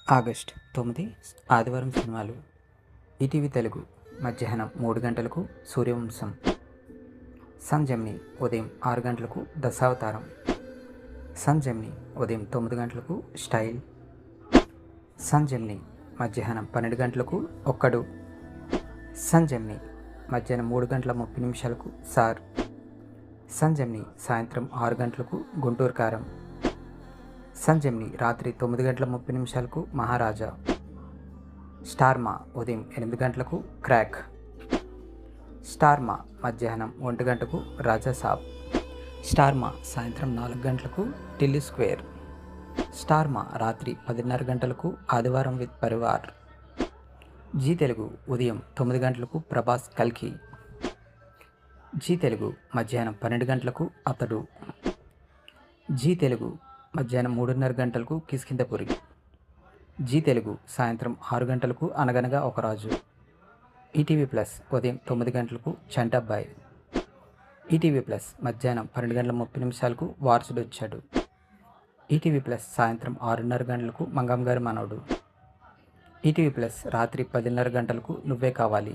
August 9 ఆదివారం సినిమాలు. ETV Telugu మధ్యాహ్నం 3 గంటలకు సూర్యవంశం. సన్ జెమిని ఉదయం 6 గంటలకు దశావతారం. సన్ జెమిని ఉదయం 9 గంటలకు స్టైల్. సన్ జెమిని మధ్యాహ్నం 12 గంటలకు ఒక్కడు. సన్ జెమిని మధ్యాహ్నం 3 గంటల 30 నిమిషాలకు సార్. సన్ జెమిని సాయంత్రం 6 గంటలకు గుంటూరు కారం. సన్ జెమిని రాత్రి 9 గంటల 30 నిమిషాలకు మహారాజా. స్టార్ మా ఉదయం 8 గంటలకు క్రాక్. స్టార్ మా మధ్యాహ్నం 1 గంటకు రాజా సాబ్. స్టార్ మా సాయంత్రం 4 గంటలకు ఢిల్లీ స్క్వేర్. స్టార్ మా రాత్రి 10:30 గంటలకు ఆదివారం విత్ పరివార్. జీ తెలుగు ఉదయం 9 గంటలకు ప్రభాస్ కల్కి. జీ తెలుగు మధ్యాహ్నం 12 గంటలకు అతడు. జీ తెలుగు మధ్యాహ్నం 3:30 గంటలకు కిష్కింధపురి. జీ తెలుగు సాయంత్రం 6 గంటలకు అనగనగా ఒక రాజు. ఈటీవీ ప్లస్ ఉదయం 9 గంటలకు చంటబ్బాయ్. ఈటీవీ ప్లస్ మధ్యాహ్నం 12 గంటల 30 నిమిషాలకు వారసుడు వచ్చాడు. ఈటీవీ ప్లస్ సాయంత్రం 6:30 గంటలకు మంగమ్మ గారి మనవడు. ఈటీవీ ప్లస్ రాత్రి 10:30 గంటలకు నువ్వే కావాలి.